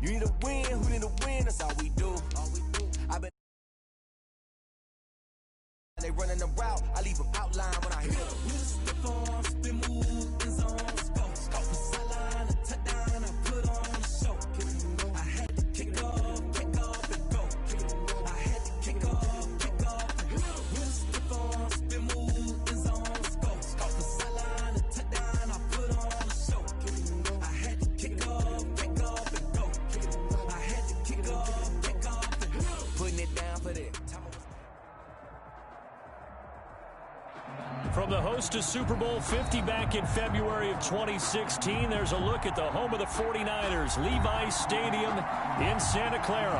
You need a win, who need a win? That's all we do. I bet they running the route. I leave them outline when I hit them. We just step on, spin move, in zone, go. From sideline to touchdown, I put on the show. I had to kick off, and go. I had to kick off, and go. We just step on, spin move, in zone, go. From sideline to touchdown, I put on the show. I had to kick off, and go. I had to kick off, and go. Putting it down for that. From the host to Super Bowl 50 back in February of 2016, there's a look at the home of the 49ers, Levi's Stadium in Santa Clara.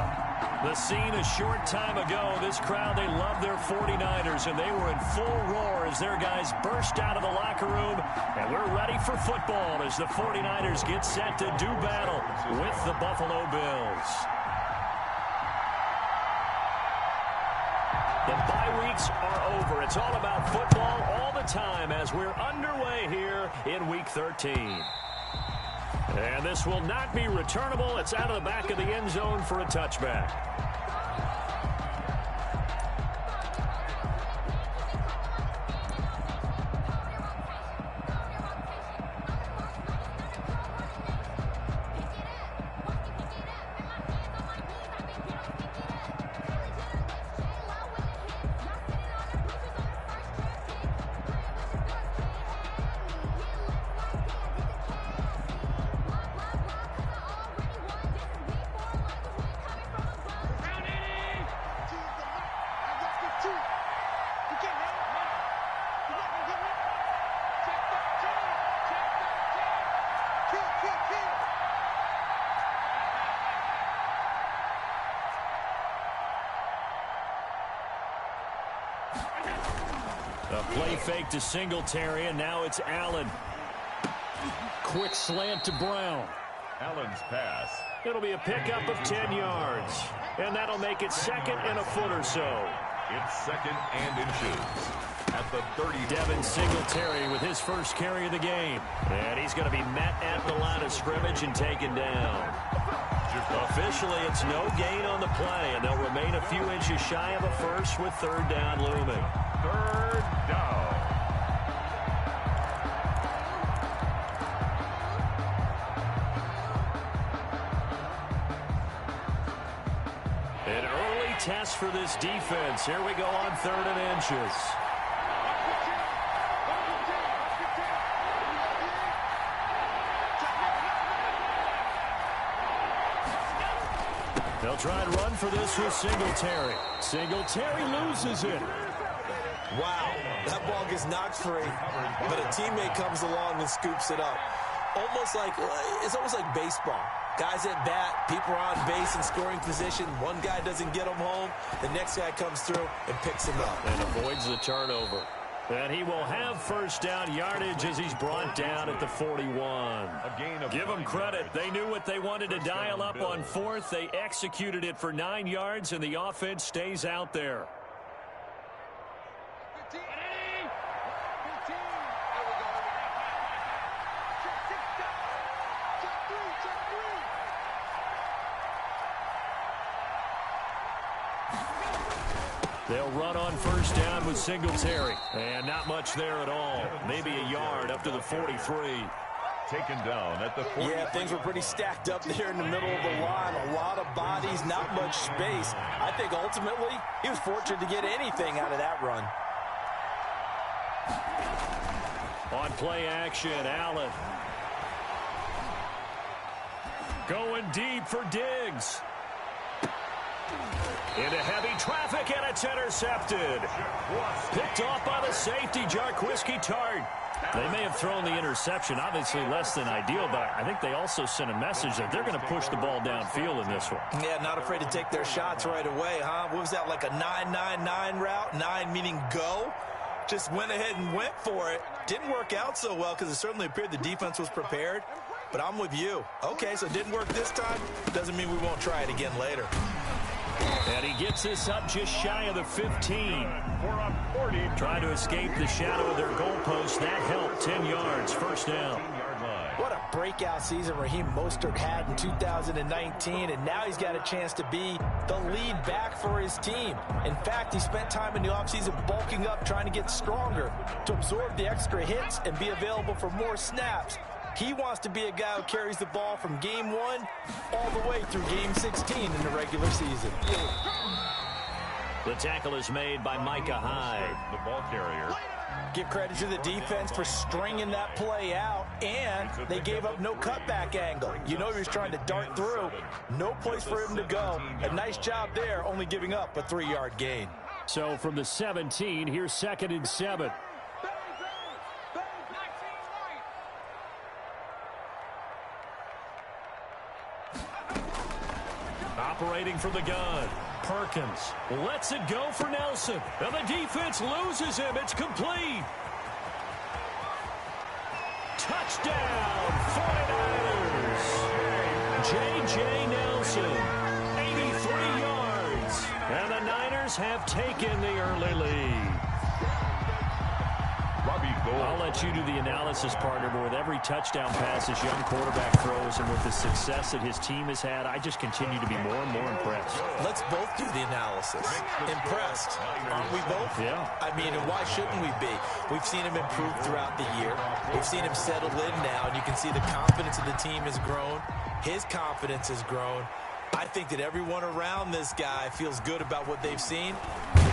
The scene a short time ago, this crowd, they love their 49ers, and they were in full roar as their guys burst out of the locker room, and we're ready for football as the 49ers get set to do battle with the Buffalo Bills. The bye weeks are over. It's all about football all the time as we're underway here in Week 13. And this will not be returnable. It's out of the back of the end zone for a touchback. A play fake to Singletary, and now it's Allen. Quick slant to Brown. Allen's pass. It'll be a pickup of 10 yards, and that'll make it second and a foot or so. It's second and inches at the 30. Devin Singletary with his first carry of the game. And he's going to be met at the line of scrimmage and taken down. Officially, it's no gain on the play, and they'll remain a few inches shy of a first with third down looming. Third down. An early test for this defense. Here we go on 3rd and inches. They'll try and run for this with Singletary. Singletary loses it. Wow, that ball gets knocked free, but a teammate comes along and scoops it up. It's almost like baseball. Guys at bat, people are on base in scoring position. One guy doesn't get him home. The next guy comes through and picks him up. And avoids the turnover. And he will have first down yardage as he's brought down at the 41. Give them credit. They knew what they wanted to dial up on 4th. They executed it for 9 yards, and the offense stays out there. They'll run on first down with Singletary. And not much there at all. Maybe a yard up to the 43. Taken down at the 40. Yeah, things were pretty stacked up there in the middle of the line. A lot of bodies, not much space. I think ultimately he was fortunate to get anything out of that run. On play action, Allen. Going deep for Diggs. Into heavy traffic, and it's intercepted. Picked off by the safety, Jarquiski Tart. They may have thrown the interception, obviously less than ideal, but I think they also sent a message that they're going to push the ball downfield in this one. Yeah, not afraid to take their shots right away, huh? What was that, like a 9-9-9 route? 9 meaning go? Just went ahead and went for it. Didn't work out so well because it certainly appeared the defense was prepared. But I'm with you. Okay, so it didn't work this time. Doesn't mean we won't try it again later. And he gets this up just shy of the 15. Trying to escape the shadow of their goalpost. That helped. 10 yards. First down. What a breakout season Raheem Mostert had in 2019, and now he's got a chance to be the lead back for his team. In fact, he spent time in the offseason bulking up, trying to get stronger to absorb the extra hits and be available for more snaps. He wants to be a guy who carries the ball from game 1 all the way through game 16 in the regular season. The tackle is made by Micah Hyde. The ball carrier. Give credit to the defense for stringing that play out, and they gave up no cutback angle. You know he was trying to dart through. No place for him to go. A nice job there, only giving up a 3-yard gain. So from the 17, here's 2nd and 7. Operating from the gun. Perkins lets it go for Nelson. And the defense loses him. It's complete. Touchdown, 49ers. J.J. Nelson, 83 yards. And the Niners have taken the early lead. I'll let you do the analysis, partner, but with every touchdown pass this young quarterback throws and with the success that his team has had, I just continue to be more and more impressed. Let's both do the analysis. Impressed, aren't we both? Yeah. I mean, and why shouldn't we be? We've seen him improve throughout the year. We've seen him settle in now, and you can see the confidence of the team has grown. His confidence has grown. I think that everyone around this guy feels good about what they've seen,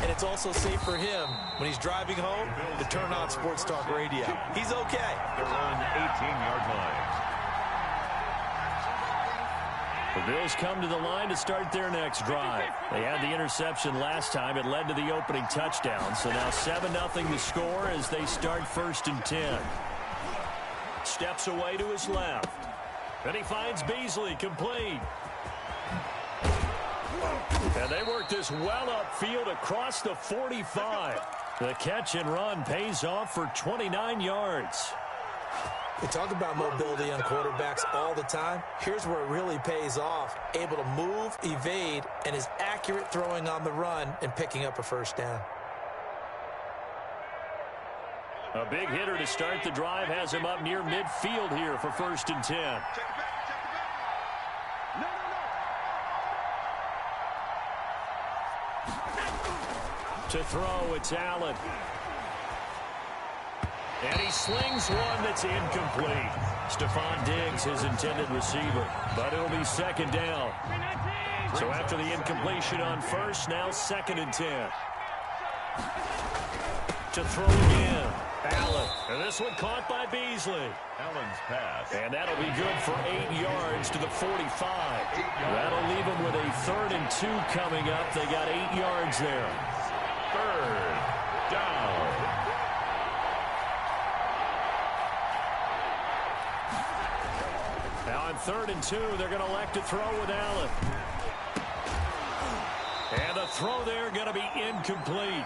and it's also safe for him when he's driving home to turn on Sports Talk Radio. He's okay. They're on the 18-yard line. The Bills come to the line to start their next drive. They had the interception last time. It led to the opening touchdown. So now 7-0 the score as they start 1st and 10. Steps away to his left. And he finds Beasley complete. And they work this well upfield across the 45. The catch and run pays off for 29 yards. We talk about mobility on quarterbacks all the time. Here's where it really pays off. Able to move, evade, and is accurate throwing on the run and picking up a 1st down. A big hitter to start the drive has him up near midfield here for 1st and 10. To throw, it's Allen. And he slings one that's incomplete. Stephon Diggs, his intended receiver. But it'll be 2nd down. So after the incompletion on 1st, now 2nd and 10. To throw again. Allen. And this one caught by Beasley. Allen's pass. And that'll be good for 8 yards to the 45. That'll leave them with a 3rd and 2 coming up. They got 8 yards there. 3rd down. Now on 3rd and 2, they're going to elect to throw with Allen. And the throw there going to be incomplete.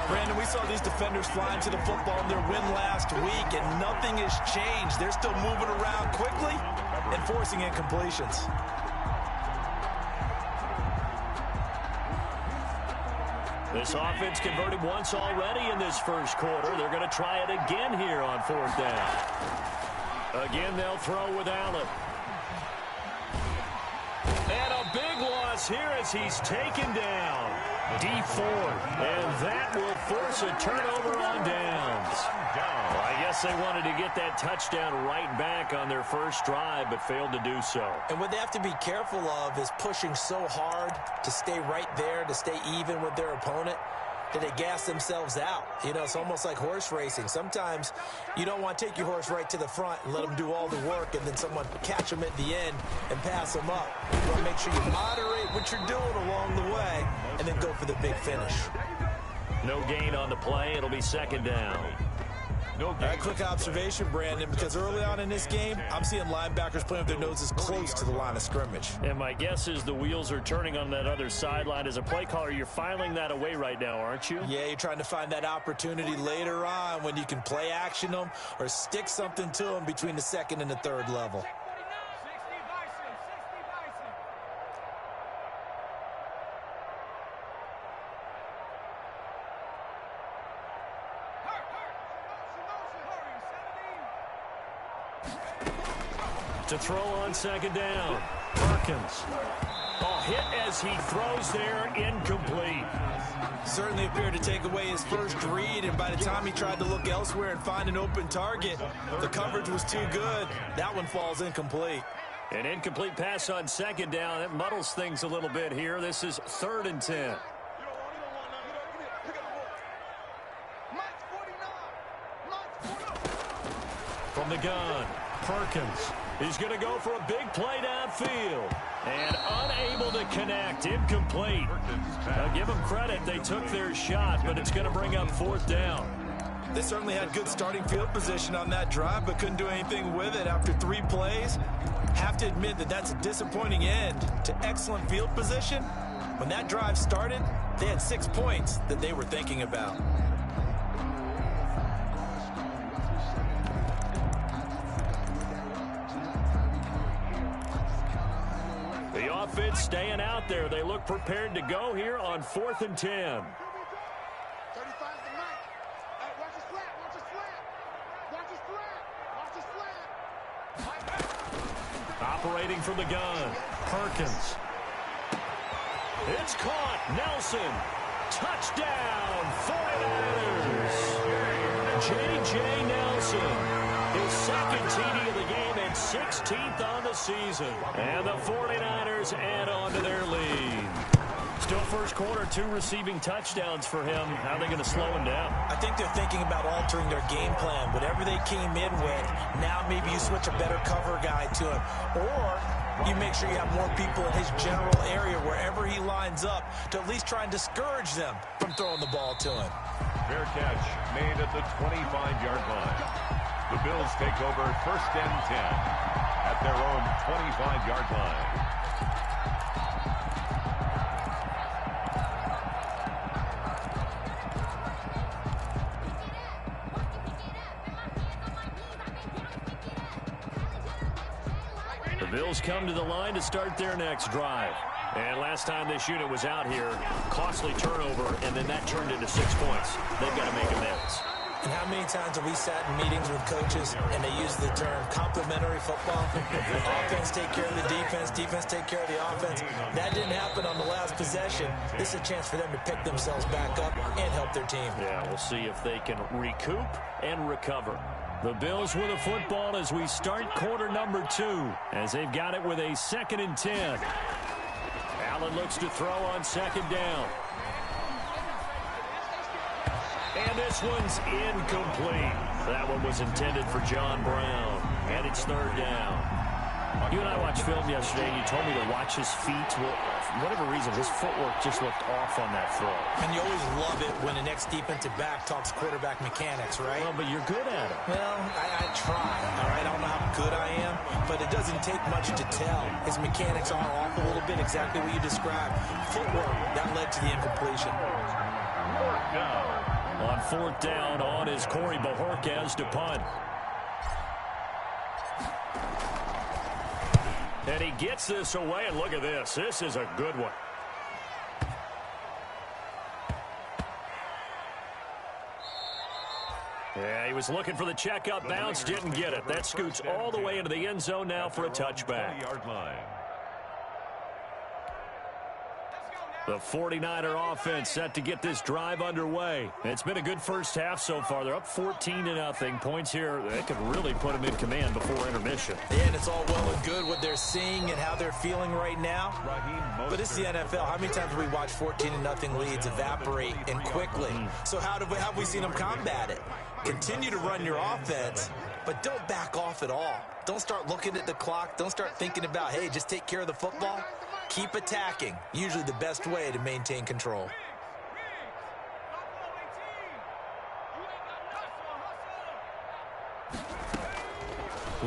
Brandon, we saw these defenders flying to the football in their win last week, and nothing has changed. They're still moving around quickly and forcing incompletions. This offense converted once already in this 1st quarter. They're going to try it again here on 4th down. Again, they'll throw with Allen. And a big loss here as he's taken down. D Ford. And that will force a turnover on downs. Well, I guess they wanted to get that touchdown right back on their 1st drive, but failed to do so. And what they have to be careful of is pushing so hard to stay right there, to stay even with their opponent, that they gas themselves out. You know, it's almost like horse racing. Sometimes you don't want to take your horse right to the front and let them do all the work and then someone catch them at the end and pass them up. You want to make sure you moderate what you're doing along the way and then go for the big finish. No gain on the play. It'll be 2nd down. All right, quick observation, Brandon, because early on in this game, I'm seeing linebackers playing with their noses close to the line of scrimmage. And my guess is the wheels are turning on that other sideline. As a play caller, you're filing that away right now, aren't you? Yeah, you're trying to find that opportunity later on when you can play action them or stick something to them between the 2nd and the 3rd level. To throw on second down. Perkins. Hit as he throws there, incomplete. Certainly appeared to take away his first read, and by the time he tried to look elsewhere and find an open target, the coverage was too good. That one falls incomplete. An incomplete pass on second down. That muddles things a little bit here. This is 3rd and 10. From the gun, Perkins. He's going to go for a big play downfield. And unable to connect. Incomplete. Now give them credit. They took their shot, but it's going to bring up 4th down. They certainly had good starting field position on that drive, but couldn't do anything with it after 3 plays. Have to admit that that's a disappointing end to excellent field position. When that drive started, they had 6 points that they were thinking about. The offense staying out there. They look prepared to go here on 4th and 10. Operating from the gun, Perkins. It's caught. Nelson. Touchdown, 49ers. J.J. Nelson. His 2nd TD of the game and 16th on the season. And the 49ers add on to their lead. Still first quarter, 2 receiving touchdowns for him. How are they going to slow him down? I think they're thinking about altering their game plan. Whatever they came in with, now maybe you switch a better cover guy to him. Or you make sure you have more people in his general area wherever he lines up to at least try and discourage them from throwing the ball to him. Fair catch made at the 25-yard line. The Bills take over 1st and 10 at their own 25-yard line. The Bills come to the line to start their next drive. And last time this unit was out here, costly turnover, and then that turned into 6 points. They've got to make amends. And how many times have we sat in meetings with coaches and they use the term complementary football? Offense take care of the defense, defense take care of the offense. That didn't happen on the last possession. This is a chance for them to pick themselves back up and help their team. Yeah, we'll see if they can recoup and recover. The Bills with a football as we start quarter number 2, as they've got it with a 2nd and 10. Allen looks to throw on second down. And this one's incomplete. That one was intended for John Brown. And it's 3rd down. You and I watched film yesterday, and you told me to watch his feet. Well, for whatever reason, his footwork just looked off on that throw. And you always love it when the next defensive back talks quarterback mechanics, right? Well, but you're good at it. Well, I try, all right? I don't know how good I am, but it doesn't take much to tell. His mechanics are off a little bit, exactly what you described. Footwork, that led to the incompletion. On 4th down, on is Corey Bajorquez to punt. And he gets this away, and look at this. This is a good one. Yeah, he was looking for the checkup bounce, didn't get it. That scoots all the way into the end zone now for a touchback. 20-yard line. The 49er offense set to get this drive underway. It's been a good first half so far. They're up 14-0. Points here, they could really put them in command before intermission. Yeah, and it's all well and good what they're seeing and how they're feeling right now. But it's the NFL. How many times have we watched 14-0 leads evaporate and quickly? So how have we seen them combat it? Continue to run your offense, but don't back off at all. Don't start looking at the clock. Don't start thinking about, hey, just take care of the football. Keep attacking. Usually the best way to maintain control.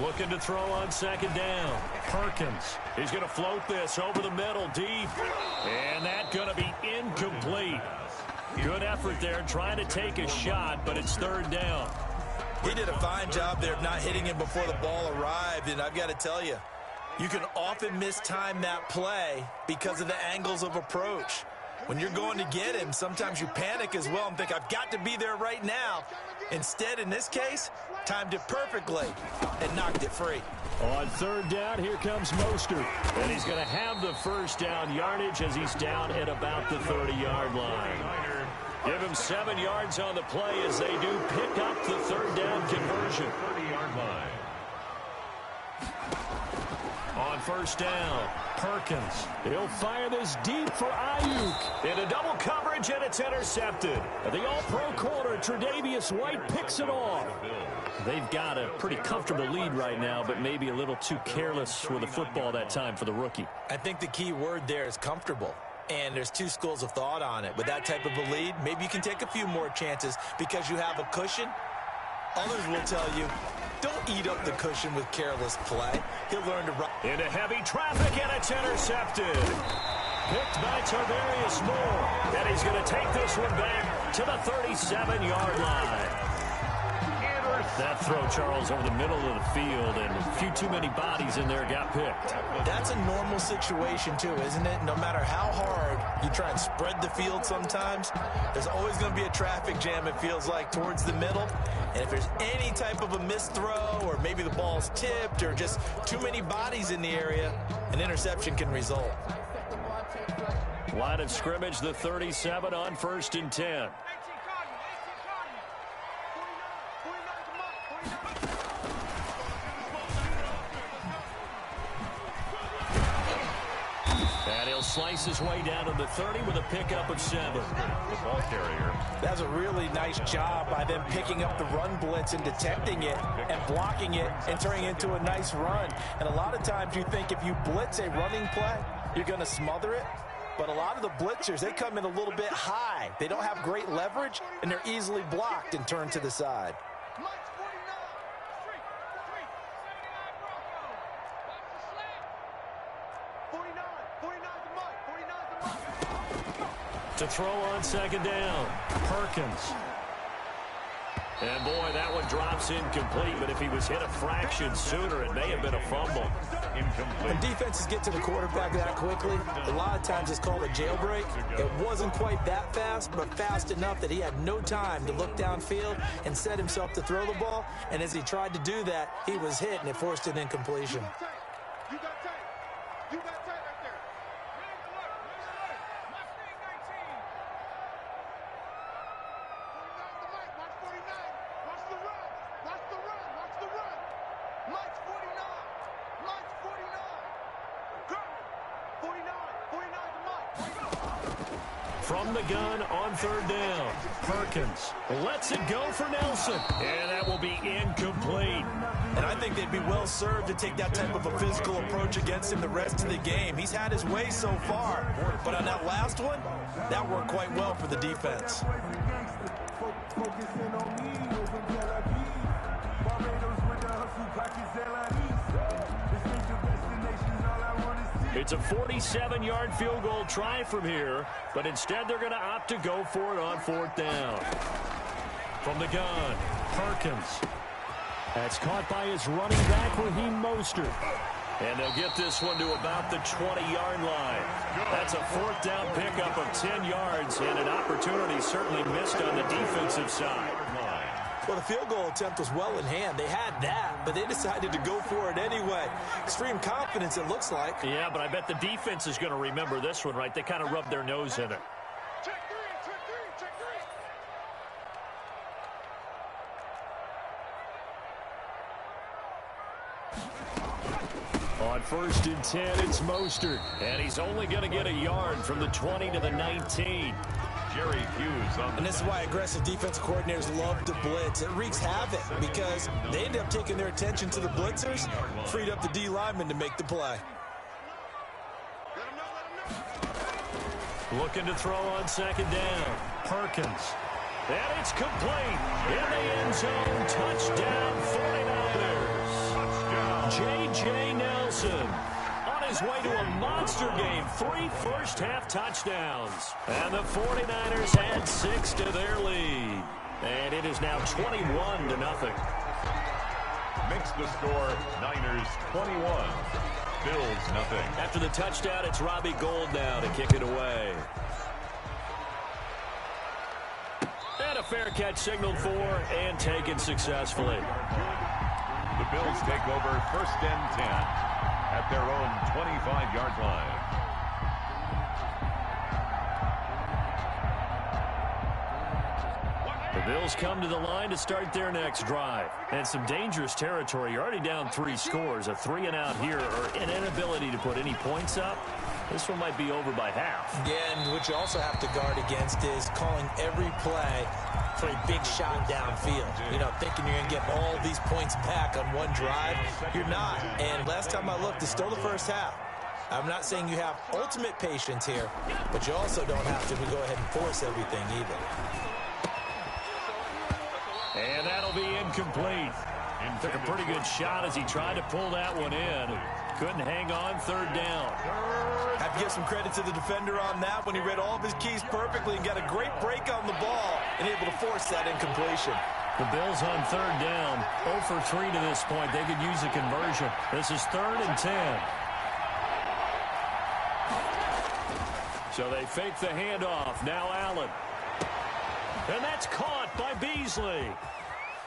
Looking to throw on second down. Perkins. He's going to float this over the middle deep. And that's going to be incomplete. Good effort there trying to take a shot, but it's 3rd down. He did a fine job there of not hitting him before the ball arrived, and I've got to tell you, you can often mistime that play because of the angles of approach. When you're going to get him, sometimes you panic as well and think, I've got to be there right now. Instead, in this case, timed it perfectly and knocked it free. On third down, here comes Mostert. And he's going to have the first down yardage as he's down at about the 30-yard line. Give him 7 yards on the play as they do pick up the third down conversion. 30-yard line. On first down, Perkins. He'll fire this deep for Ayuk. Into double coverage, and it's intercepted. The all-pro corner, Tre'Davious White, picks it off. They've got a pretty comfortable lead right now, but maybe a little too careless with the football that time for the rookie. I think the key word there is comfortable. And there's two schools of thought on it. With that type of a lead, maybe you can take a few more chances because you have a cushion. Others will tell you, don't eat up the cushion with careless play. He'll learn to run. Into heavy traffic, and it's intercepted. Picked by Tarvarius Moore. And he's going to take this one back to the 37-yard line. That throw, Charles, over the middle of the field, and a few too many bodies in there got picked. That's a normal situation, too, isn't it? No matter how hard you try and spread the field sometimes, there's always going to be a traffic jam, it feels like, towards the middle. And if there's any type of a missed throw, or maybe the ball's tipped, or just too many bodies in the area, an interception can result. Line of scrimmage, the 37 on 1st and 10. And he'll slice his way down to the 30 with a pickup of 7. The ball carrier. That's a really nice job by them picking up the run blitz and detecting it and blocking it and turning it into a nice run. And a lot of times you think if you blitz a running play, you're going to smother it. But a lot of the blitzers, they come in a little bit high. They don't have great leverage, and they're easily blocked and turned to the side. To throw on 2nd down, Perkins. And boy, that one drops incomplete, but if he was hit a fraction sooner, it may have been a fumble. Incomplete. When defenses get to the quarterback that quickly, a lot of times it's called a jailbreak. It wasn't quite that fast, but fast enough that he had no time to look downfield and set himself to throw the ball. And as he tried to do that, he was hit, and it forced an incompletion. From the gun on 3rd down, Perkins lets it go for Nelson. And that will be incomplete. And I think they'd be well served to take that type of a physical approach against him the rest of the game. He's had his way so far, but on that last one, that worked quite well for the defense. It's a 47-yard field goal try from here, but instead they're going to opt to go for it on 4th down. From the gun, Perkins. That's caught by his running back, Raheem Mostert. And they'll get this one to about the 20-yard line. That's a 4th down pickup of 10 yards, and an opportunity certainly missed on the defensive side. Well, the field goal attempt was well in hand. They had that, but they decided to go for it anyway. Extreme confidence, it looks like. Yeah, but I bet the defense is going to remember this one, right? They kind of rubbed their nose in it. On 1st and 10, it's Mostert. And he's only going to get a yard from the 20 to the 19. Jerry Hughes on the And this is why aggressive defensive coordinators love to blitz. It wreaks havoc because they end up taking their attention to the blitzers, freed up the D lineman to make the play. Looking to throw on 2nd down. Perkins. And it's complete. In the end zone. Touchdown 49ers. touchdown. J.J. Nelson. On his way to a monster game. 3 first-half touchdowns. And the 49ers add 6 to their lead. And it is now 21-0. Makes the score Niners 21. Bills nothing. After the touchdown, it's Robbie Gould now to kick it away. fair catch signaled for and taken successfully. The Bills take over 1st and 10 at their own 25-yard line. The Bills come to the line to start their next drive. And some dangerous territory. You're already down 3 scores. A 3-and-out here or an inability to put any points up. This one might be over by half. Yeah, and what you also have to guard against is calling every play for a big shot downfield. You know, thinking you're going to get all these points back on one drive. You're not. And last time I looked, it's still the first half. I'm not saying you have ultimate patience here, but you also don't have to go ahead and force everything either. And that'll be incomplete. And took a pretty good shot as he tried to pull that one in. Couldn't hang on 3rd down. Have to give some credit to the defender on that when he read all of his keys perfectly and got a great break on the ball and able to force that incompletion. The Bills on 3rd down. 0 for 3 to this point. They could use a conversion. This is 3rd and 10. So they fake the handoff. Now Allen. And that's caught by Beasley.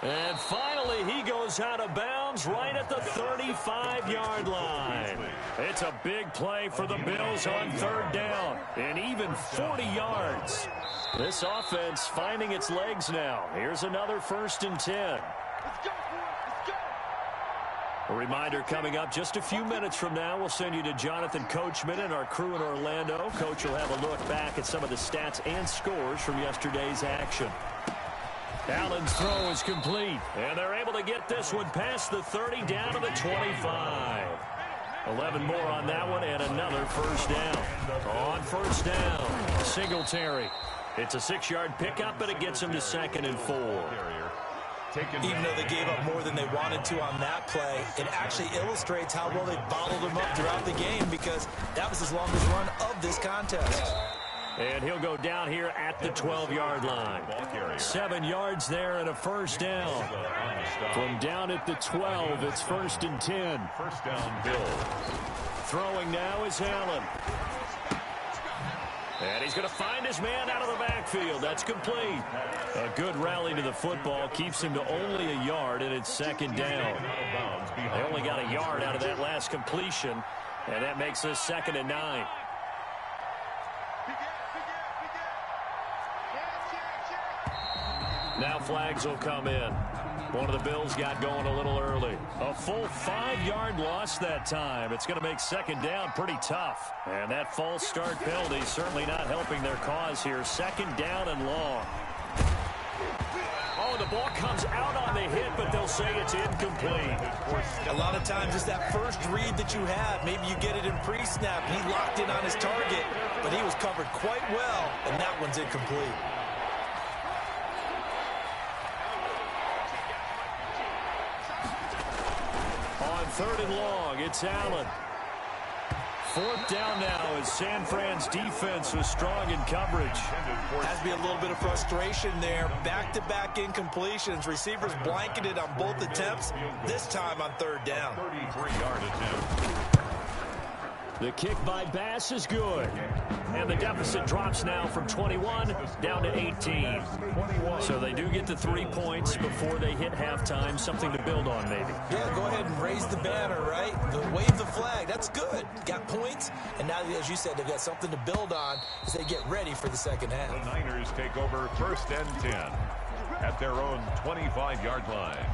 And finally, he goes out of bounds right at the 35-yard line. It's a big play for the Bills on 3rd down. And even 40 yards. This offense finding its legs now. Here's another 1st and 10. A reminder coming up just a few minutes from now. We'll send you to Jonathan Coachman and our crew in Orlando. Coach will have a look back at some of the stats and scores from yesterday's action. Allen's throw is complete, and they're able to get this one past the 30 down to the 25. 11 more on that one, and another 1st down. On 1st down, Singletary. It's a 6-yard pickup, but it gets him to 2nd and 4. Even though they gave up more than they wanted to on that play, it actually illustrates how well they bottled him up throughout the game because that was his longest run of this contest. And he'll go down here at the 12-yard line. 7 yards there and a 1st down. From down at the 12, it's 1st and 10. 1st down, Bills. Throwing now is Allen. And he's going to find his man out of the backfield. That's complete. A good rally to the football keeps him to only a yard, and it's 2nd down. They only got a yard out of that last completion, and that makes us 2nd and 9. Now flags will come in. One of the Bills got going a little early. A full 5-yard loss that time. It's going to make 2nd down pretty tough. And that false start penalty certainly not helping their cause here. 2nd down and long. Oh, the ball comes out on the hit, but they'll say it's incomplete. A lot of times it's that first read that you have. Maybe you get it in pre-snap. He locked in on his target, but he was covered quite well, and that one's incomplete. On 3rd and long, it's Allen. 4th down now as San Fran's defense was strong in coverage. Has to be a little bit of frustration there. Back-to-back incompletions. Receivers blanketed on both attempts, this time on 3rd down. 33-yard attempt. The kick by Bass is good. And the deficit drops now from 21 down to 18. So they do get the 3 points before they hit halftime. Something to build on, maybe. Yeah, go ahead and raise the banner, right? Wave the flag. That's good. Got points. And now, as you said, they've got something to build on as they get ready for the 2nd half. The Niners take over 1st and 10 at their own 25-yard line.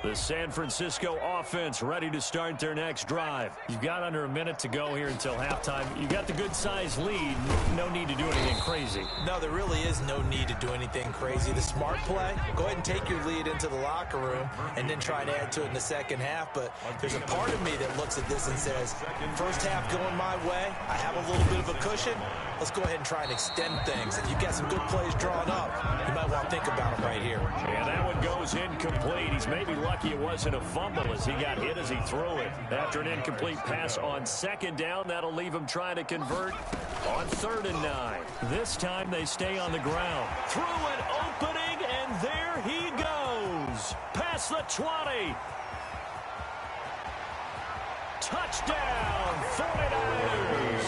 The San Francisco offense ready to start their next drive. You've got under a minute to go here until halftime. You got the good-sized lead. No need to do anything crazy. No, there really is no need to do anything crazy. The smart play, go ahead and take your lead into the locker room and then try and add to it in the 2nd half. But there's a part of me that looks at this and says, first half going my way, I have a little bit of a cushion. Let's go ahead and try and extend things. If you've got some good plays drawn up, you might want to think about them right here. And that one goes incomplete. He's maybe lucky it wasn't a fumble as he got hit as he threw it. After an incomplete pass on 2nd down, that'll leave him trying to convert on 3rd and 9. This time they stay on the ground. Through an opening, and And there he goes. Past the 20. Touchdown, 49ers.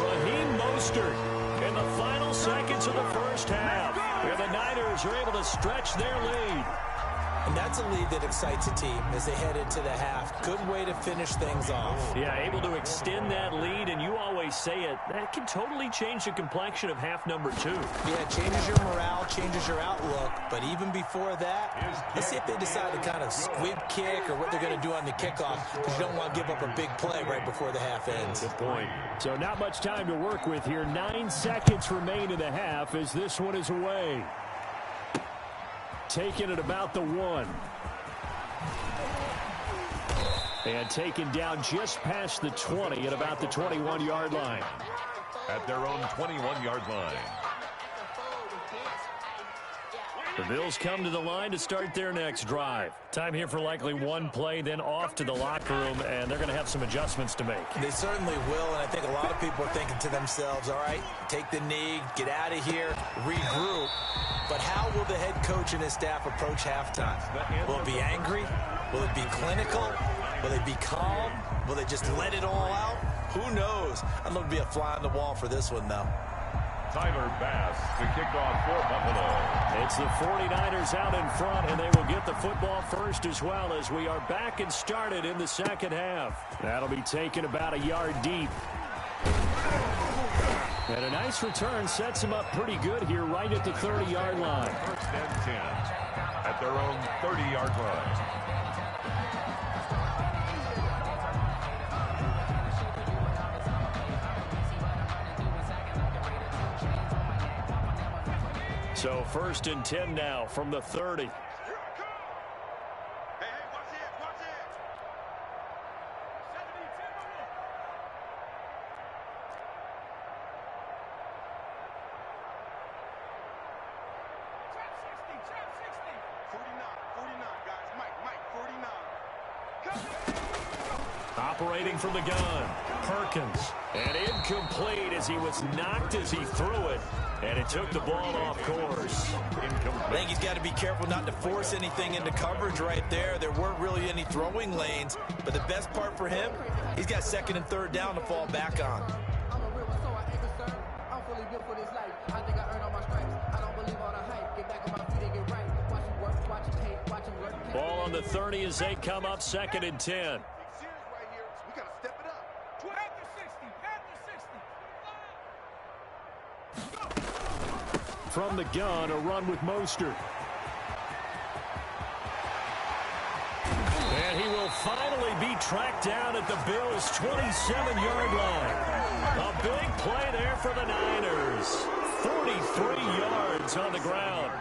Raheem Mostert in the final seconds of the first half. And the Niners are able to stretch their lead. And that's a lead that excites a team as they head into the half. Good way to finish things off. Yeah, able to extend that lead, and you always say it, that can totally change the complexion of half number 2. Yeah, it changes your morale, changes your outlook. But even before that, let's see if they decide to kind of squib kick or what they're going to do on the kickoff, because you don't want to give up a big play right before the half ends. Good point. So not much time to work with here. 9 seconds remain in the half as this one is away. Taken at about the 1. And taken down just past the 20 at about the 21-yard line. At their own 21-yard line. The Bills come to the line to start their next drive. Time here for likely one play, then off to the locker room, and they're going to have some adjustments to make. They certainly will, and I think a lot of people are thinking to themselves, all right, take the knee, get out of here, regroup. But how will the head coach and his staff approach halftime? Will it be angry? Will it be clinical? Will they be calm? Will they just let it all out? Who knows? I'd love to be a fly on the wall for this one, though. Tyler Bass to kick off for Buffalo. It's the 49ers out in front, and they will get the football first as well as we are back and started in the second half. That'll be taken about a yard deep. And a nice return sets them up pretty good here right at the 30-yard line. First and 10 at their own 30-yard line. So first and 10 now from the 30. Operating from the gun, Perkins. And incomplete as he was knocked as he threw it. And it took the ball off course. I think he's got to be careful not to force anything into coverage right there. There weren't really any throwing lanes. But the best part for him, he's got second and third down to fall back on. Ball on the 30 as they come up second and 10. From the gun, a run with Mostert. And he will finally be tracked down at the Bills' 27-yard line. A big play there for the Niners. 43 yards on the ground.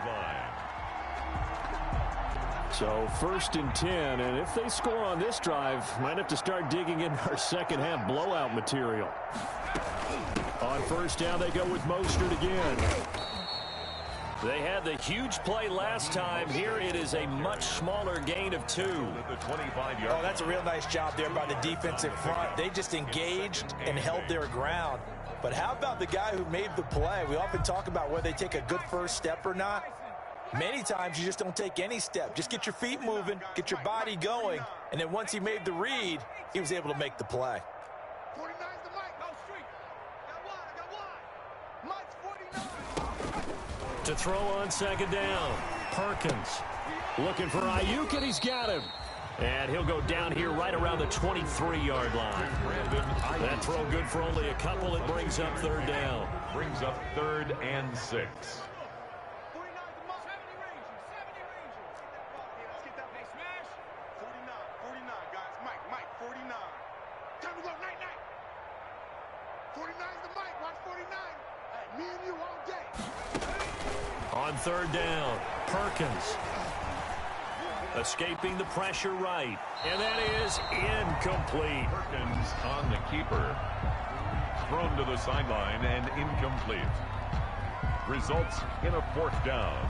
So first and 10, and if they score on this drive, might have to start digging in our second half blowout material. On first down, they go with Mostert again. They had the huge play last time. Here it is a much smaller gain of 2. Oh, that's a real nice job there by the defensive front. They just engaged and held their ground. But how about the guy who made the play? We often talk about whether they take a good first step or not. Many times you just don't take any step. Just get your feet moving, get your body going, and then once he made the read, he was able to make the play. To throw on second down, Perkins looking for Ayuk, and he's got him. And he'll go down here right around the 23-yard line. That throw good for only a couple. It brings up third down. Brings up 3rd and 6. On third down, Perkins escaping the pressure right, and that is incomplete. Perkins on the keeper. Thrown to the sideline and incomplete. Results in a 4th down.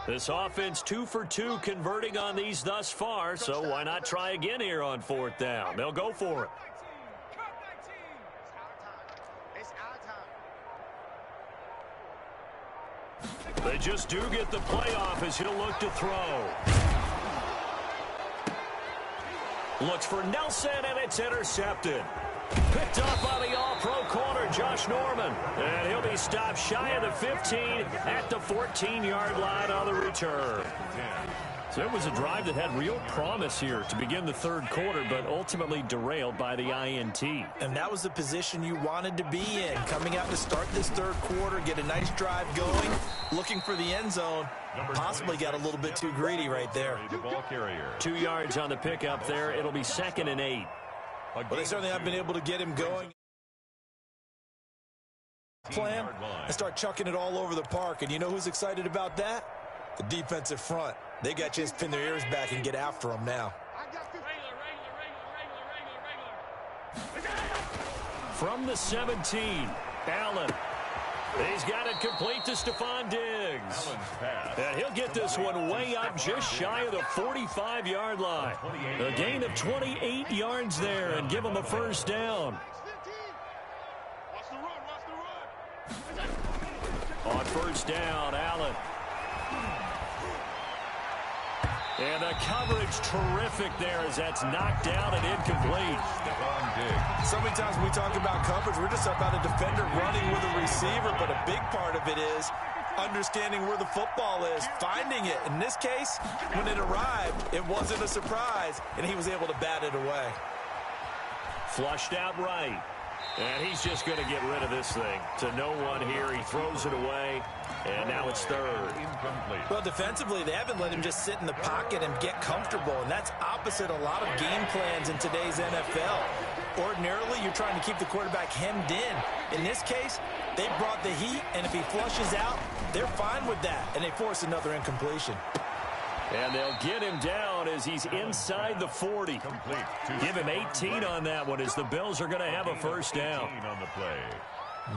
This offense 2 for 2 converting on these thus far, so why not try again here on 4th down? They'll go for it. They just do get the playoff as he'll look to throw. Looks for Nelson, and it's intercepted. Picked off on the all-pro corner, Josh Norman. And he'll be stopped shy of the 15 at the 14-yard line on the return. So it was a drive that had real promise here to begin the 3rd quarter, but ultimately derailed by the INT. And that was the position you wanted to be in. Coming out to start this 3rd quarter, get a nice drive going, looking for the end zone. Possibly got a little bit too greedy right there. The ball carrier. 2 yards on the pickup there. It'll be 2nd and 8. But they certainly have been able to get him going. Plan and start chucking it all over the park. And you know who's excited about that? The defensive front. They got a chance to pin their ears back and get after him now. From the 17, Allen. He's got it complete to Stephon Diggs. And he'll get this one way up just shy of the 45-yard line. A gain of 28 yards there and give him a 1st down. On 1st down, Allen. And the coverage terrific there as that's knocked down and incomplete. So many times when we talk about coverage, we're just about a defender running with a receiver, but a big part of it is understanding where the football is, finding it. In this case, when it arrived, it wasn't a surprise, and he was able to bat it away. Flushed out right. And he's just going to get rid of this thing. To no one here. He throws it away. And now it's 3rd. Well, defensively, they haven't let him just sit in the pocket and get comfortable. And that's opposite a lot of game plans in today's NFL. Ordinarily, you're trying to keep the quarterback hemmed in. In this case, they brought the heat. And if he flushes out, they're fine with that. And they force another incompletion. And they'll get him down as he's inside the 40. Give him 18 on that one as the Bills are going to have a 1st down. On the play.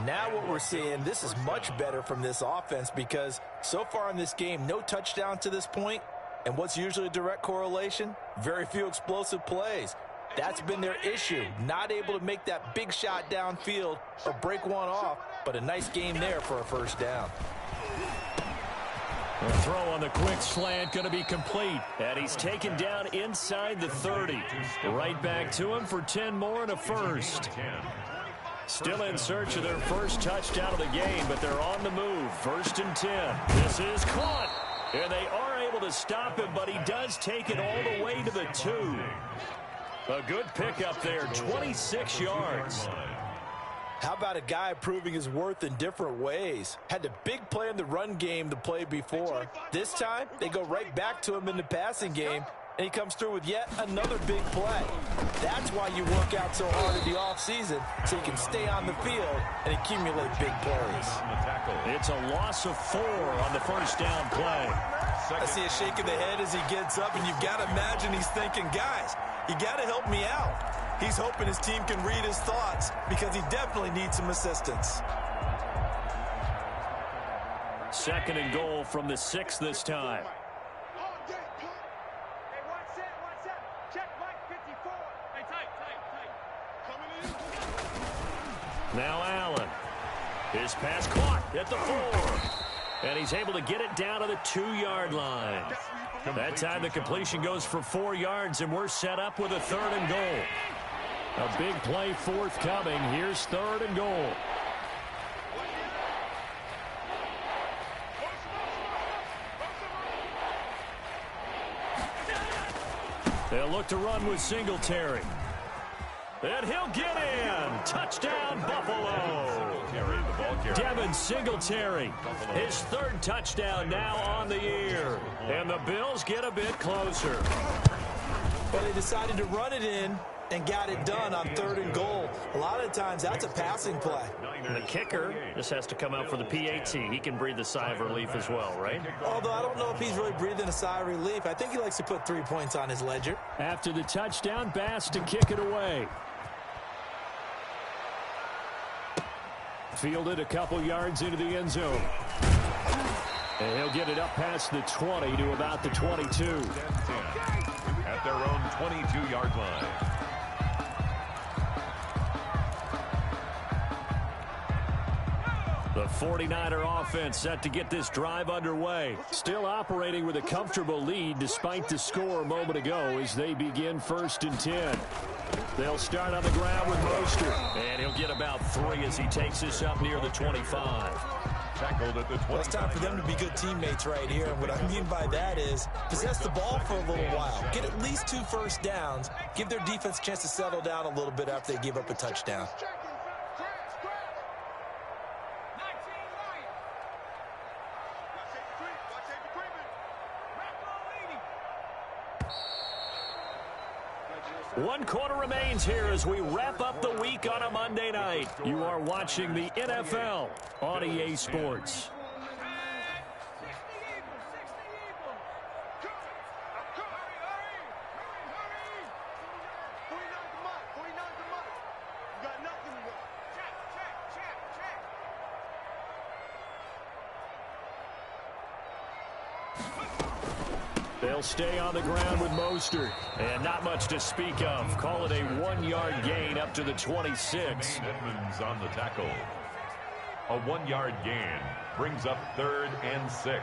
Now what we're seeing, this is much better from this offense because so far in this game, no touchdown to this point. And what's usually a direct correlation? Very few explosive plays. That's been their issue. Not able to make that big shot downfield or break one off, but a nice game there for a 1st down. The throw on the quick slant going to be complete. And he's taken down inside the 30. Right back to him for 10 more and a 1st. Still in search of their 1st touchdown of the game, but they're on the move. 1st and 10. This is caught. And they are able to stop him, but he does take it all the way to the 2. A good pickup there, 26 yards. How about a guy proving his worth in different ways? Had the big play in the run game to play before. This time, they go right back to him in the passing game, and he comes through with yet another big play. That's why you work out so hard in the offseason, so you can stay on the field and accumulate big plays. It's a loss of 4 on the 1st down play. I see a shake of the head as he gets up, and you've got to imagine he's thinking, guys, you got to help me out. He's hoping his team can read his thoughts because he definitely needs some assistance. 2nd and goal from the 6 this time. Now Allen. His pass caught at the 4. And he's able to get it down to the 2-yard line. That time the completion goes for 4 yards, and we're set up with a 3rd and goal. A big play forthcoming. Here's 3rd and goal. They'll look to run with Singletary. And he'll get in. Touchdown, Buffalo. Devin Singletary. His 3rd touchdown now on the year. And the Bills get a bit closer. Well, they decided to run it in and got it done on 3rd and goal. A lot of times, that's a passing play. The kicker just has to come out for the PAT. He can breathe a sigh of relief as well, right? Although I don't know if he's really breathing a sigh of relief. I think he likes to put 3 points on his ledger. After the touchdown, Bass to kick it away. Fielded a couple yards into the end zone. And he'll get it up past the 20 to about the 22. 10-10 at their own 22-yard line. The 49er offense set to get this drive underway. Still operating with a comfortable lead despite the score a moment ago as they begin 1st and 10. They'll start on the ground with Mostert. And he'll get about 3 as he takes this up near the 25. Tackled at the 20. Well, it's time for them to be good teammates right here. And what I mean by that is possess the ball for a little while. Get at least 2 first downs. Give their defense a chance to settle down a little bit after they give up a touchdown. One quarter remains here as we wrap up the week on a Monday night. You are watching the NFL on EA Sports. They'll stay on the ground with Mostert. And not much to speak of. Call it a 1-yard gain up to the 26. Edmonds on the tackle. A 1-yard gain brings up 3rd and 6.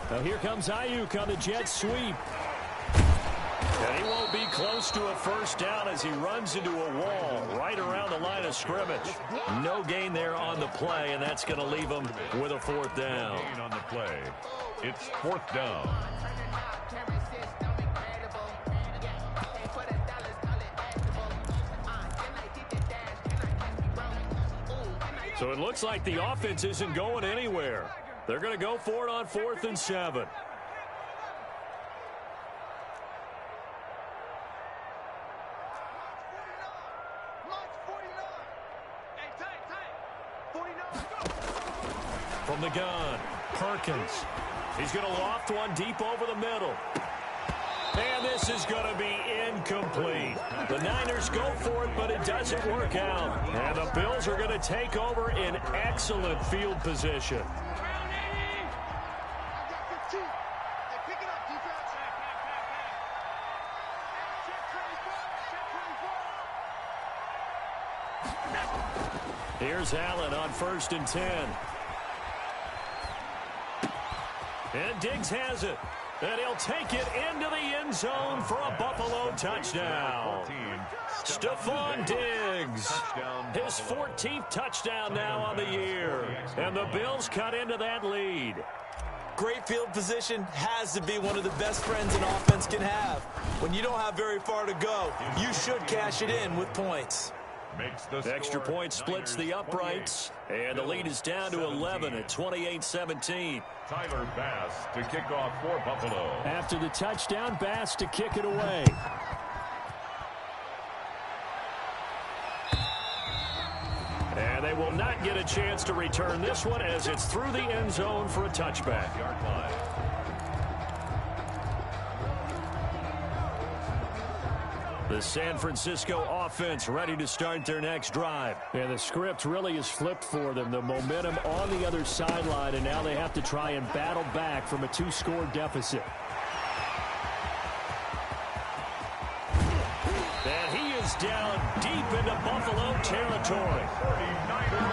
Now here comes Ayuk on the jet sweep. And he won't be close to a first down as he runs into a wall right around the line of scrimmage. No gain there on the play, and that's going to leave him with a 4th down. No gain on the play. It's 4th down. So it looks like the offense isn't going anywhere. They're going to go for it on 4th and 7. From the gun, Perkins. He's going to loft one deep over the middle. And this is going to be incomplete. The Niners go for it, but it doesn't work out. And the Bills are going to take over in excellent field position. Here's Allen on 1st and 10. And Diggs has it. And he'll take it into the end zone for a Buffalo touchdown. Stephon Diggs, his 14th touchdown now on the year. And the Bills cut into that lead. Great field position has to be one of the best friends an offense can have. When you don't have very far to go, you should cash it in with points. The extra point splits the uprights, and the lead is down to 11 at 28-17. Tyler Bass to kick off for Buffalo. After the touchdown, Bass to kick it away. And they will not get a chance to return this one as it's through the end zone for a touchback. Yard line. The San Francisco offense ready to start their next drive. And the script really is flipped for them. The momentum on the other sideline, and now they have to try and battle back from a 2-score deficit. And he is down deep into Buffalo territory.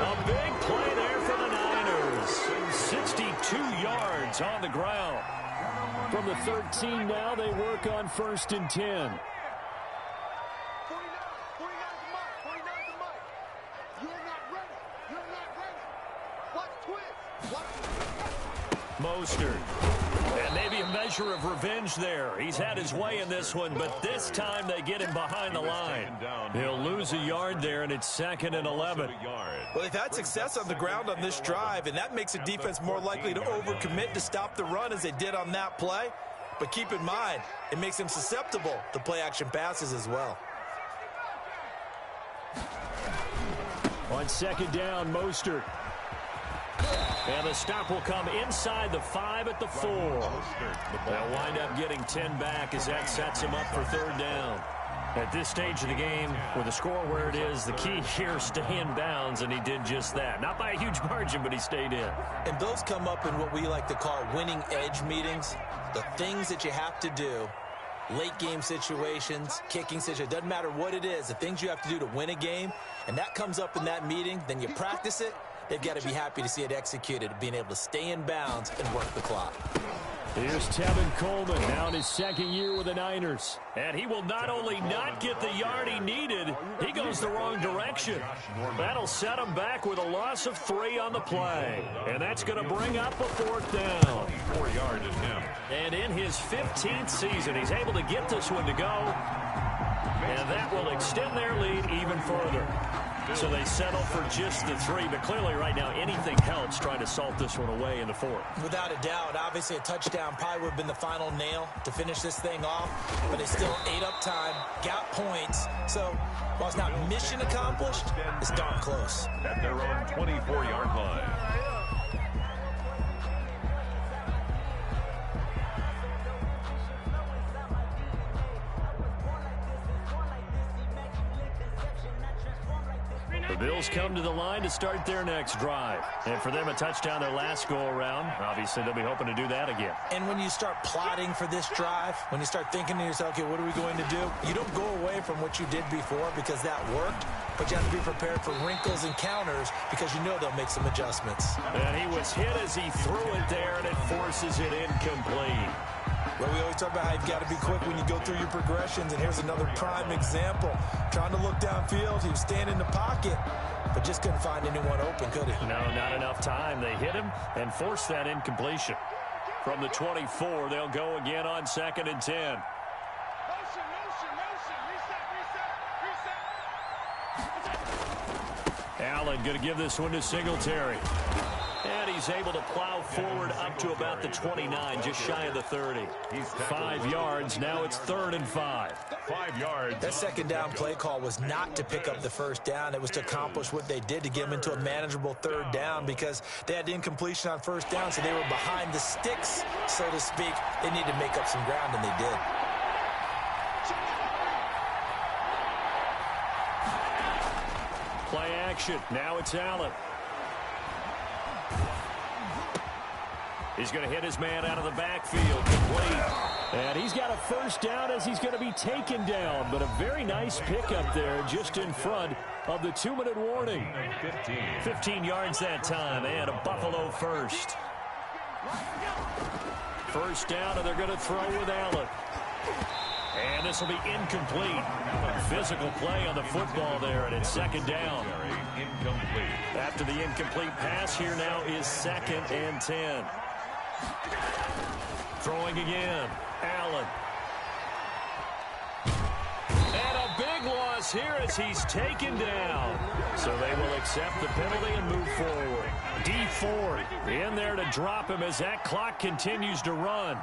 A big play there for the Niners. 62 yards on the ground. From the 13 now, they work on 1st and 10. Mostert. And maybe a measure of revenge there. He's had his way in this one, but this time they get him behind the line. He'll lose a yard there, and it's 2nd and 11. Well, they've had success on the ground on this drive, and that makes the defense more likely to overcommit to stop the run as they did on that play. But keep in mind, it makes them susceptible to play-action passes as well. On 2nd down, Mostert. And the stop will come inside the 5 at the 4. They'll wind up getting 10 back as that sets him up for 3rd down. At this stage of the game, with the score where it is, the key here is stay in bounds, and he did just that. Not by a huge margin, but he stayed in. And those come up in what we like to call winning edge meetings. The things that you have to do, late game situations, kicking situations, doesn't matter what it is, the things you have to do to win a game, and that comes up in that meeting, then you practice it. They've got to be happy to see it executed, being able to stay in bounds and work the clock. Here's Tevin Coleman, now in his second year with the Niners. And he will not only not get the yard he needed, he goes the wrong direction. That'll set him back with a loss of 3 on the play. And that's going to bring up a 4th down. 4-yard attempt. And in his 15th season, he's able to get this one to go. And that will extend their lead even further. So they settle for just the 3, but clearly right now anything helps trying to salt this one away in the 4th. Without a doubt, obviously a touchdown probably would have been the final nail to finish this thing off, but they still ate up time, got points. So while it's not mission accomplished, it's darn close. At their own 24-yard line. The Bills come to the line to start their next drive. And for them, a touchdown their last go-around. Obviously, they'll be hoping to do that again. And when you start plotting for this drive, when you start thinking to yourself, okay, what are we going to do? You don't go away from what you did before because that worked, but you have to be prepared for wrinkles and counters because you know they'll make some adjustments. And he was hit as he threw it there, and it forces it incomplete. Well, we always talk about how you've got to be quick when you go through your progressions, and here's another prime example. Trying to look downfield, he was standing in the pocket, but just couldn't find anyone open, could he? No, not enough time. They hit him and forced that incompletion. From the 24, they'll go again on 2nd and 10. Motion, reset. Allen going to give this one to Singletary. And he's able to plow forward up to about the 29, just shy of the 30. 5 yards. Now it's 3rd and 5. 5 yards. That second down play call was not to pick up the first down. It was to accomplish what they did to get them into a manageable 3rd down because they had the incompletion on 1st down, so they were behind the sticks, so to speak. They needed to make up some ground, and they did. Play action. Now it's Allen. He's going to hit his man out of the backfield. Complete. And he's got a 1st down as he's going to be taken down. But a very nice pickup there just in front of the 2-minute warning. 15 yards that time and a Buffalo 1st. 1st down, and they're going to throw with Allen. And this will be incomplete. Physical play on the football there, and it's 2nd down. Incomplete. After the incomplete pass, here now is 2nd and 10. Throwing again. Allen. And a big loss here as he's taken down. So they will accept the penalty and move forward. D Ford in there to drop him as that clock continues to run.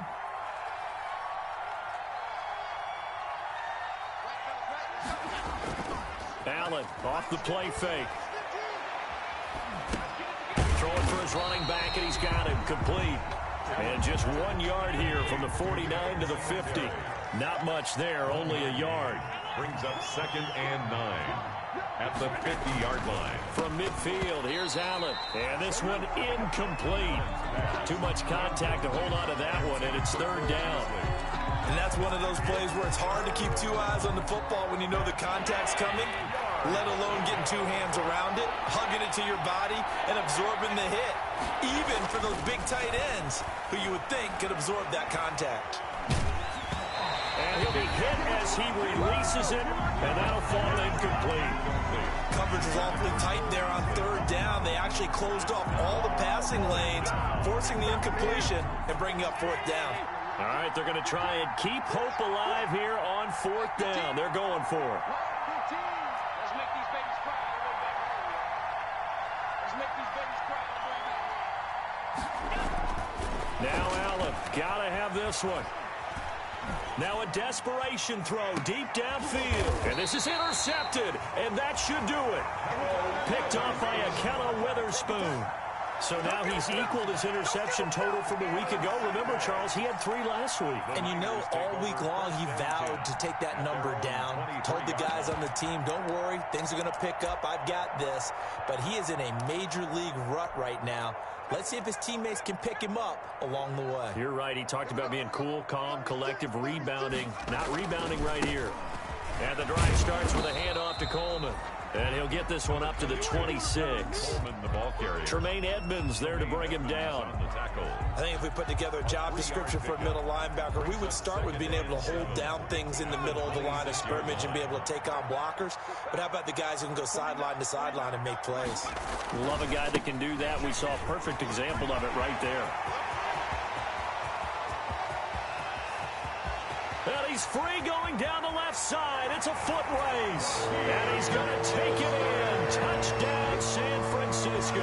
Allen off the play fake. Throwing for his running back, and he's got him complete. And just 1 yard here from the 49 to the 50. Not much there, only a yard. Brings up 2nd and 9 at the 50-yard line. From midfield, here's Allen. And this one incomplete. Too much contact to hold on to that one, and it's 3rd down. And that's one of those plays where it's hard to keep 2 eyes on the football when you know the contact's coming, let alone getting 2 hands around it, hugging it to your body, and absorbing the hit, even for those big tight ends who you would think could absorb that contact. And he'll be hit as he releases it, and that'll fall incomplete. Coverage was awfully tight there on 3rd down. They actually closed off all the passing lanes, forcing the incompletion and bringing up 4th down. All right, they're going to try and keep hope alive here on 4th down. They're going for it. Let's make these babies cry a little bit. Let's make these babies cry a little bit. Now Allen, got to have this one. Now a desperation throw deep downfield. And this is intercepted, and that should do it. Picked off by Akella Witherspoon. So now he's equaled his interception total from a week ago. Remember, Charles, he had 3 last week. And you know, all week long he vowed to take that number down. Told the guys on the team, don't worry, things are going to pick up. I've got this. But he is in a major league rut right now. Let's see if his teammates can pick him up along the way. You're right. He talked about being cool, calm, collective, rebounding. Not rebounding right here. And the drive starts with a handoff to Coleman. And he'll get this one up to the 26. Coleman, the ball carrier. Tremaine Edmonds there to bring him down. I think if we put together a job description for a middle linebacker, we would start with being able to hold down things in the middle of the line of scrimmage and be able to take on blockers. But how about the guys who can go sideline to sideline and make plays? Love a guy that can do that. We saw a perfect example of it right there. And he's free going down the left side. It's a foot race. And he's going to take it in. Touchdown, San Francisco.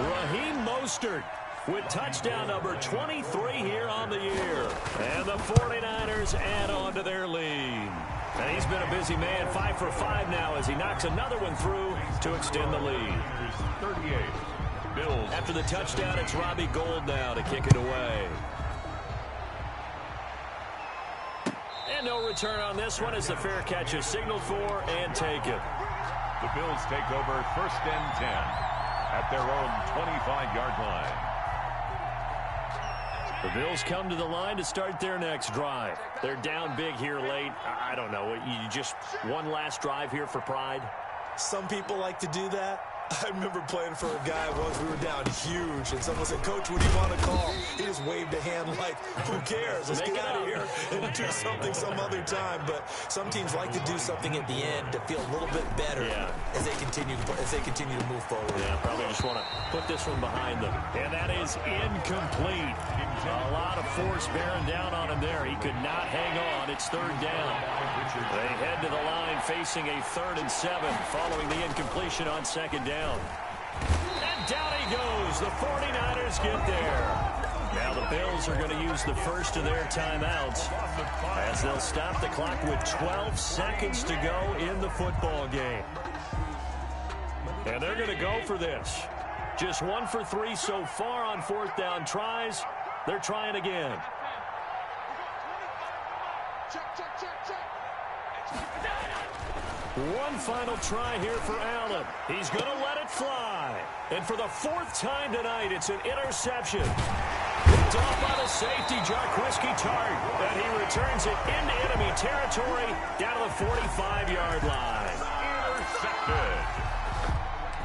Raheem Mostert with touchdown number 23 here on the year. And the 49ers add on to their lead. And he's been a busy man, 5 for 5 now as he knocks another one through to extend the lead. 38. Bills. After the touchdown, it's Robbie Gould now to kick it away. And no return on this one as the fair catch is signaled for and taken. The Bills take over 1st and 10 at their own 25-yard line. The Bills come to the line to start their next drive. They're down big here late. I don't know. You just one last drive here for pride? Some people like to do that. I remember playing for a guy once. We were down huge, and someone said, "Coach, what do you want to call?" He just waved a hand like, "Who cares? Let's get out of here and do something some other time." But some teams like to do something at the end to feel a little bit better as they continue to move forward. Yeah, probably just want to put this one behind them. And that is incomplete. A lot of force bearing down on him there. He could not hang on. It's 3rd down. They head to the line facing a 3rd and 7 following the incompletion on 2nd down. And down he goes. The 49ers get there. Now the Bills are going to use the first of their timeouts as they'll stop the clock with 12 seconds to go in the football game. And they're going to go for this. Just 1 for 3 so far on 4th down tries. They're trying again. One final try here for Allen. He's going to let it fly. And for the 4th time tonight, it's an interception. Picked off by the safety, Jarquiski Tart. And he returns it into enemy territory down to the 45-yard line. Intercepted.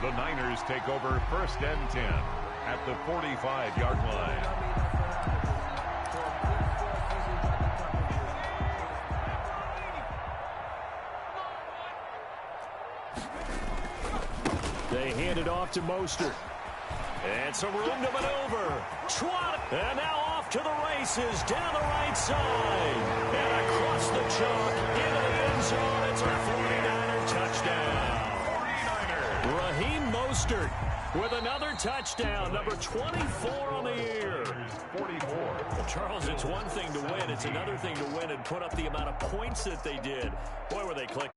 The Niners take over 1st and 10 at the 45-yard line. They hand it off to Mostert. And some room to maneuver. Trot. And now off to the races. Down the right side. And across the chalk. Into the end zone. It's a 49er touchdown. 49ers. Raheem Mostert with another touchdown. Number 24 on the year. 44. Well, Charles, it's one thing to win. It's another thing to win and put up the amount of points that they did. Boy, were they clicking.